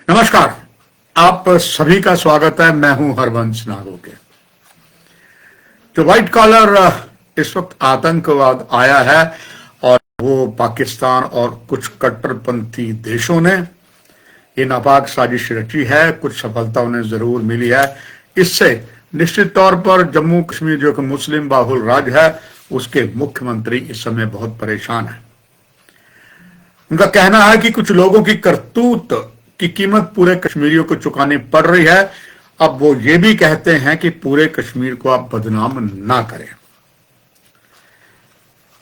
नमस्कार। आप सभी का स्वागत है। मैं हूं हरबंश नागोके। जो व्हाइट कॉलर इस वक्त आतंकवाद आया है और वो पाकिस्तान और कुछ कट्टरपंथी देशों ने ये नापाक साजिश रची है। कुछ सफलता उन्हें जरूर मिली है। इससे निश्चित तौर पर जम्मू कश्मीर जो कि मुस्लिम बाहुल राज्य है, उसके मुख्यमंत्री इस समय बहुत परेशान है। उनका कहना है कि कुछ लोगों की करतूत की कीमत पूरे कश्मीरियों को चुकानी पड़ रही है। अब वो ये भी कहते हैं कि पूरे कश्मीर को आप बदनाम ना करें।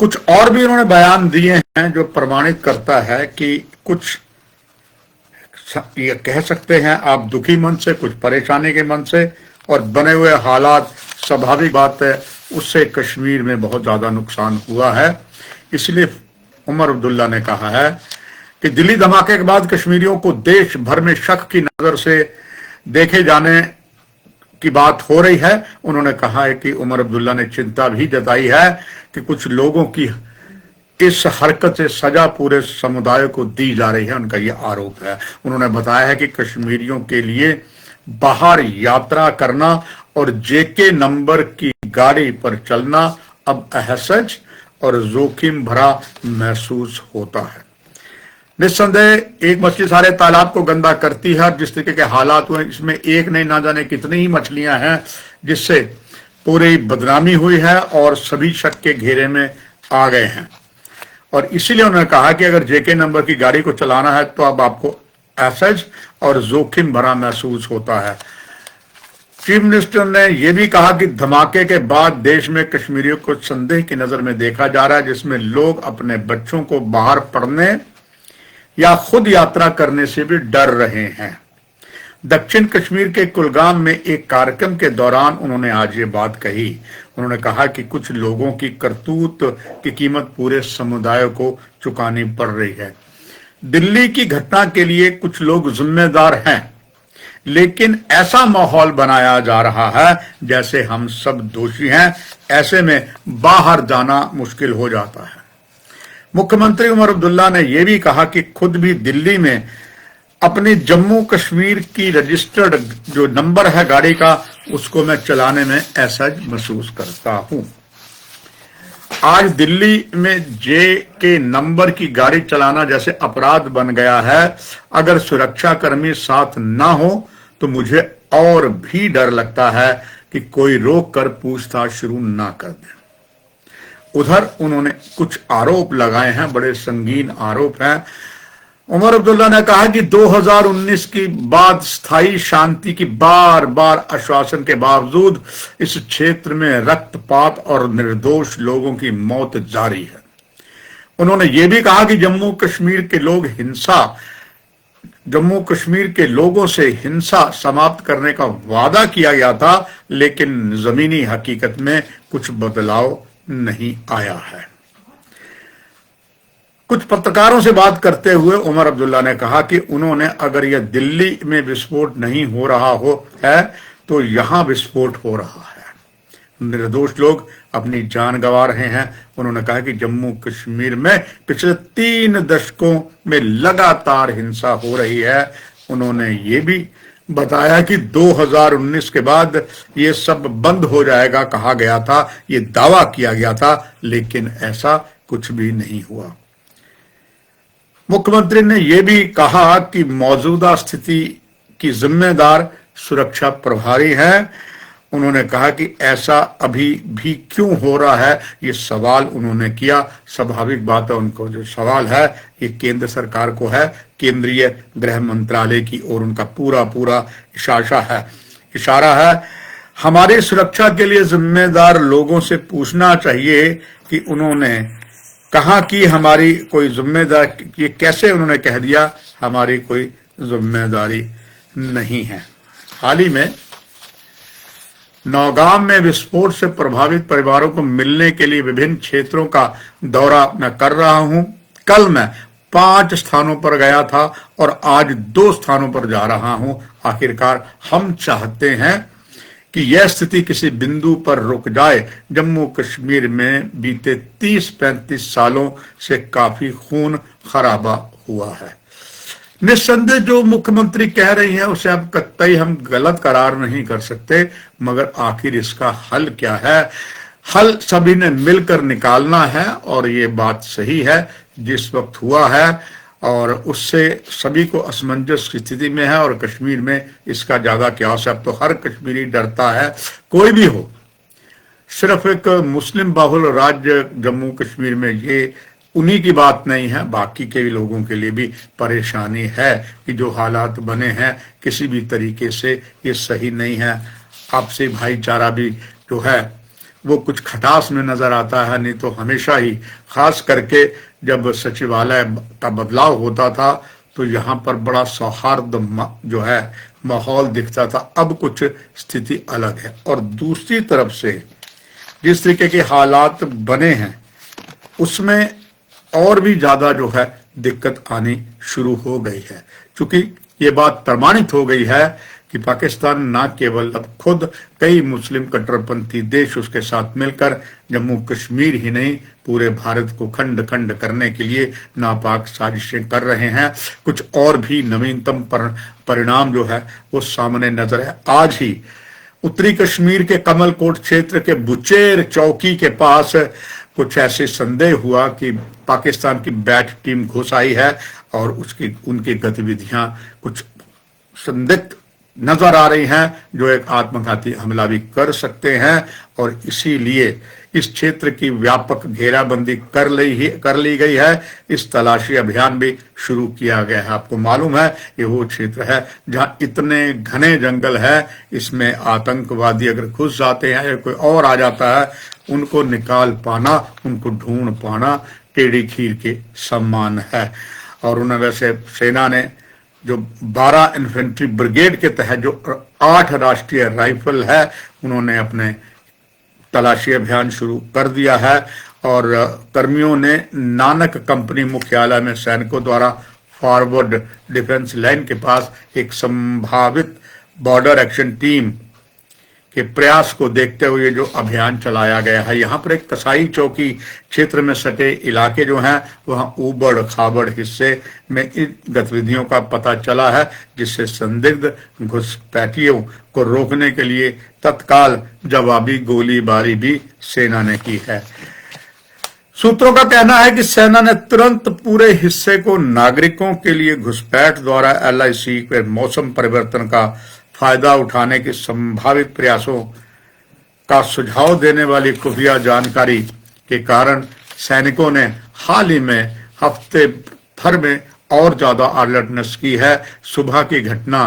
कुछ और भी उन्होंने बयान दिए हैं जो प्रमाणित करता है कि कुछ ये कह सकते हैं आप दुखी मन से, कुछ परेशानी के मन से, और बने हुए हालात, स्वाभाविक बात है, उससे कश्मीर में बहुत ज्यादा नुकसान हुआ है। इसलिए उमर अब्दुल्ला ने कहा है कि दिल्ली धमाके के बाद कश्मीरियों को देश भर में शक की नजर से देखे जाने की बात हो रही है। उन्होंने कहा है कि उमर अब्दुल्ला ने चिंता भी जताई है कि कुछ लोगों की इस हरकत से सजा पूरे समुदाय को दी जा रही है। उनका यह आरोप है। उन्होंने बताया है कि कश्मीरियों के लिए बाहर यात्रा करना और जेके नंबर की गाड़ी पर चलना अब असहज और जोखिम भरा महसूस होता है। निस्संदेह एक मछली सारे तालाब को गंदा करती है। और जिस तरीके के हालात हुए, इसमें एक नहीं ना जाने कितनी ही मछलियां हैं जिससे पूरी बदनामी हुई है और सभी शक के घेरे में आ गए हैं। और इसीलिए उन्होंने कहा कि अगर जेके नंबर की गाड़ी को चलाना है तो अब आपको असहज और जोखिम भरा महसूस होता है। चीफ मिनिस्टर ने यह भी कहा कि धमाके के बाद देश में कश्मीरियों को संदेह की नजर में देखा जा रहा है, जिसमें लोग अपने बच्चों को बाहर पढ़ने या खुद यात्रा करने से भी डर रहे हैं। दक्षिण कश्मीर के कुलगाम में एक कार्यक्रम के दौरान उन्होंने आज ये बात कही। उन्होंने कहा कि कुछ लोगों की करतूत की कीमत पूरे समुदाय को चुकानी पड़ रही है। दिल्ली की घटना के लिए कुछ लोग जिम्मेदार हैं, लेकिन ऐसा माहौल बनाया जा रहा है जैसे हम सब दोषी हैं। ऐसे में बाहर जाना मुश्किल हो जाता है। मुख्यमंत्री उमर अब्दुल्ला ने यह भी कहा कि खुद भी दिल्ली में अपनी जम्मू कश्मीर की रजिस्टर्ड जो नंबर है गाड़ी का, उसको मैं चलाने में असहज महसूस करता हूं। आज दिल्ली में जे के नंबर की गाड़ी चलाना जैसे अपराध बन गया है। अगर सुरक्षाकर्मी साथ ना हो तो मुझे और भी डर लगता है कि कोई रोक कर पूछताछ शुरू ना कर दे। उधर उन्होंने कुछ आरोप लगाए हैं, बड़े संगीन आरोप हैं। उमर अब्दुल्ला ने कहा कि 2019 की बाद स्थायी शांति की बार बार आश्वासन के बावजूद इस क्षेत्र में रक्तपात और निर्दोष लोगों की मौत जारी है। उन्होंने ये भी कहा कि जम्मू कश्मीर के लोगों से हिंसा समाप्त करने का वादा किया गया था, लेकिन जमीनी हकीकत में कुछ बदलाव नहीं आया है। कुछ पत्रकारों से बात करते हुए उमर अब्दुल्ला ने कहा कि उन्होंने अगर यह दिल्ली में विस्फोट नहीं हो रहा है तो यहां विस्फोट हो रहा है। निर्दोष लोग अपनी जान गंवा रहे हैं। उन्होंने कहा कि जम्मू कश्मीर में पिछले 3 दशकों में लगातार हिंसा हो रही है। उन्होंने ये भी बताया कि 2019 के बाद ये सब बंद हो जाएगा कहा गया था, ये दावा किया गया था, लेकिन ऐसा कुछ भी नहीं हुआ। मुख्यमंत्री ने यह भी कहा कि मौजूदा स्थिति की जिम्मेदार सुरक्षा प्रभारी है। उन्होंने कहा कि ऐसा अभी भी क्यों हो रहा है, ये सवाल उन्होंने किया। स्वाभाविक बात है, उनको जो सवाल है ये केंद्र सरकार को है, केंद्रीय गृह मंत्रालय की ओर उनका पूरा इशारा है। हमारी सुरक्षा के लिए जिम्मेदार लोगों से पूछना चाहिए कि उन्होंने कहा कि हमारी कोई जिम्मेदारी, ये कैसे उन्होंने कह दिया हमारी कोई जिम्मेदारी नहीं है। हाल ही में नौगाम में विस्फोट से प्रभावित परिवारों को मिलने के लिए विभिन्न क्षेत्रों का दौरा मैं कर रहा हूं। कल मैं 5 स्थानों पर गया था और आज 2 स्थानों पर जा रहा हूं। आखिरकार हम चाहते हैं कि यह स्थिति किसी बिंदु पर रुक जाए। जम्मू कश्मीर में बीते 30-35 सालों से काफी खून खराबा हुआ है। निस्संदेह जो मुख्यमंत्री कह रही है उसे अब कतई हम गलत करार नहीं कर सकते, मगर आखिर इसका हल क्या है? हल सभी ने मिलकर निकालना है, और ये बात सही है जिस वक्त हुआ है, और उससे सभी को असमंजस की स्थिति में है। और कश्मीर में इसका ज्यादा क्या हो, अब तो हर कश्मीरी डरता है, कोई भी हो। सिर्फ एक मुस्लिम बाहुल राज्य जम्मू कश्मीर में ये उन्हीं की बात नहीं है, बाकी के लोगों के लिए भी परेशानी है कि जो हालात बने हैं किसी भी तरीके से ये सही नहीं है। आपसी भाईचारा भी जो है वो कुछ खटास में नजर आता है, नहीं तो हमेशा ही, खास करके जब सचिवालय का बदलाव होता था तो यहाँ पर बड़ा सौहार्द जो है माहौल दिखता था। अब कुछ स्थिति अलग है। और दूसरी तरफ से जिस तरीके के हालात बने हैं उसमें और भी ज्यादा जो है दिक्कत आनी शुरू हो गई है, क्योंकि ये बात प्रमाणित हो गई है कि पाकिस्तान न केवल अब खुद कई मुस्लिम कट्टरपंथी देश उसके साथ मिलकर जम्मू कश्मीर ही नहीं पूरे भारत को खंड खंड करने के लिए नापाक साजिशें कर रहे हैं। कुछ और भी नवीनतम परिणाम जो है वो सामने नजर है। आज ही उत्तरी कश्मीर के कमलकोट क्षेत्र के बुचेर चौकी के पास कुछ ऐसे संदेह हुआ कि पाकिस्तान की बैट टीम घुस आई है और उनकी गतिविधियां कुछ संदिग्ध नजर आ रही हैं, जो एक आत्मघाती हमला भी कर सकते हैं। और इसीलिए इस क्षेत्र की व्यापक घेराबंदी कर ली गई है। इस तलाशी अभियान भी शुरू किया गया है। आपको मालूम है ये वो क्षेत्र है जहां इतने घने जंगल है, इसमें आतंकवादी अगर घुस जाते हैं या कोई और आ जाता है, उनको निकाल पाना, उनको ढूंढ पाना टेढ़ी खीर के समान है। और उन्हें वैसे सेना ने जो 12 इन्फेंट्री ब्रिगेड के तहत जो 8 राष्ट्रीय राइफल है, उन्होंने अपने तलाशी अभियान शुरू कर दिया है। और कर्मियों ने नानक कंपनी मुख्यालय में सैनिकों द्वारा फॉरवर्ड डिफेंस लाइन के पास एक संभावित बॉर्डर एक्शन टीम के प्रयास को देखते हुए जो अभियान चलाया गया है। यहाँ पर एक कसाई चौकी क्षेत्र में सटे इलाके जो हैं वहाँ ऊबड़ खाबड़ हिस्से में इन गतिविधियों का पता चला है, जिससे संदिग्ध घुसपैठियों को रोकने के लिए तत्काल जवाबी गोलीबारी भी सेना ने की है। सूत्रों का कहना है कि सेना ने तुरंत पूरे हिस्से को नागरिकों के लिए घुसपैठ द्वारा LIC के मौसम परिवर्तन का फायदा उठाने के संभावित प्रयासों का सुझाव देने वाली खुफिया जानकारी के कारण सैनिकों ने हाल ही में हफ्ते भर में और ज्यादा अलर्टनेस की है। सुबह की घटना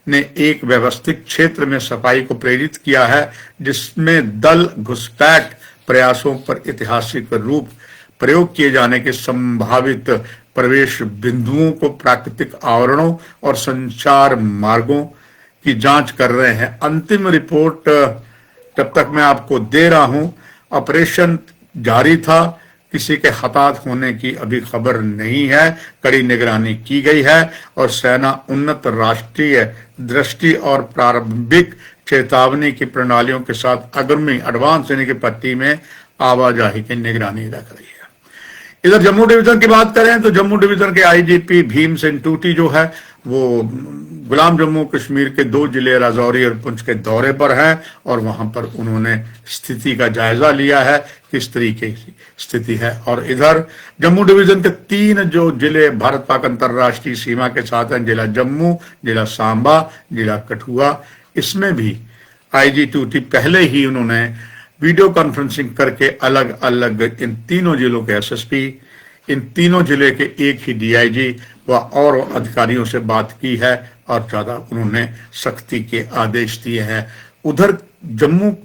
ने एक व्यवस्थित क्षेत्र में सफाई को प्रेरित किया है, जिसमें दल घुसपैठ प्रयासों पर ऐतिहासिक रूप प्रयोग किए जाने के संभावित प्रवेश बिंदुओं को, प्राकृतिक आवरणों और संचार मार्गों की जांच कर रहे हैं। अंतिम रिपोर्ट जब तक मैं आपको दे रहा हूं, ऑपरेशन जारी था, किसी के हताहत होने की अभी खबर नहीं है। कड़ी निगरानी की गई है और सेना उन्नत राष्ट्रीय दृष्टि और प्रारंभिक चेतावनी की प्रणालियों के साथ अग्रमी एडवांस यानी कि पट्टी में आवाजाही की निगरानी रख रही है। इधर जम्मू डिवीजन की बात करें तो जम्मू डिवीजन के IGP भीम सिंह टूटी जो है वो गुलाम जम्मू कश्मीर के 2 जिले राजौरी और पुंछ के दौरे पर हैं और वहां पर उन्होंने स्थिति का जायजा लिया है, किस तरीके की स्थिति है। और इधर जम्मू डिवीजन के 3 जो जिले भारत पाक अंतर्राष्ट्रीय सीमा के साथ हैं, जिला जम्मू, जिला सांबा, जिला कठुआ, इसमें भी IG टूटी पहले ही उन्होंने वीडियो कॉन्फ्रेंसिंग करके अलग अलग इन तीनों जिलों के SSP, इन तीनों जिले के एक ही DIG व और अधिकारियों से बात की है और ज्यादा उन्होंने सख्ती के आदेश दिए हैं। उधर जम्मू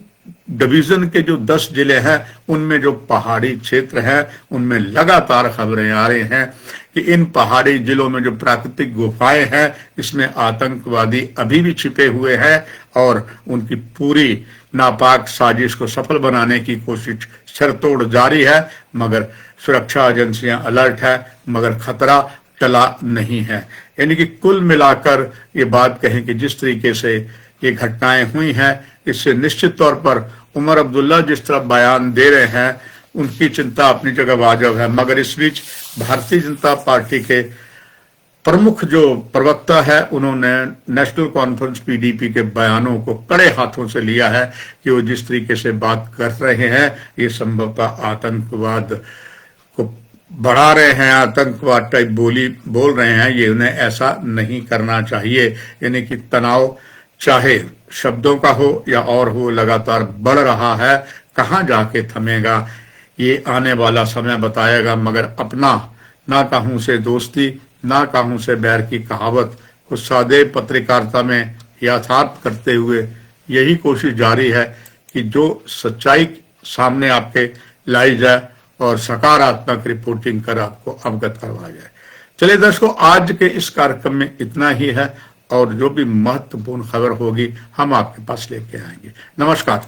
डिवीजन के जो 10 जिले हैं उनमें जो पहाड़ी क्षेत्र है उनमें लगातार खबरें आ रही हैं कि इन पहाड़ी जिलों में जो प्राकृतिक गुफाएं हैं इसमें आतंकवादी अभी भी छिपे हुए हैं और उनकी पूरी नापाक साजिश को सफल बनाने की कोशिश सिरतोड़ जारी है। मगर सुरक्षा एजेंसियां अलर्ट है, मगर खतरा टला नहीं है। यानी कि कुल मिलाकर ये बात कहें कि जिस तरीके से ये घटनाएं हुई हैं इससे निश्चित तौर पर उमर अब्दुल्ला जिस तरह बयान दे रहे हैं उनकी चिंता अपनी जगह वाजिब है, मगर इस बीच भारतीय जनता पार्टी के प्रमुख जो प्रवक्ता है उन्होंने नेशनल कॉन्फ्रेंस पीडीपी के बयानों को कड़े हाथों से लिया है कि वो जिस तरीके से बात कर रहे हैं ये संभवतः आतंकवाद को बढ़ा रहे हैं, आतंकवाद टाइप बोली बोल रहे हैं। ये उन्हें ऐसा नहीं करना चाहिए, यानी कि तनाव चाहे शब्दों का हो या और हो लगातार बढ़ रहा है, कहाँ जाके थमेगा ये आने वाला समय बताएगा। मगर अपना ना कहूं से दोस्ती ना कहूं से बैर की कहावत को सदैव पत्रकारिता में यथार्थ करते हुए यही कोशिश जारी है कि जो सच्चाई सामने आपके लाई जाए और सकारात्मक रिपोर्टिंग कर आपको अवगत करवाया जाए। चलिए दर्शकों, आज के इस कार्यक्रम में इतना ही है और जो भी महत्वपूर्ण खबर होगी हम आपके पास लेके आएंगे। नमस्कार।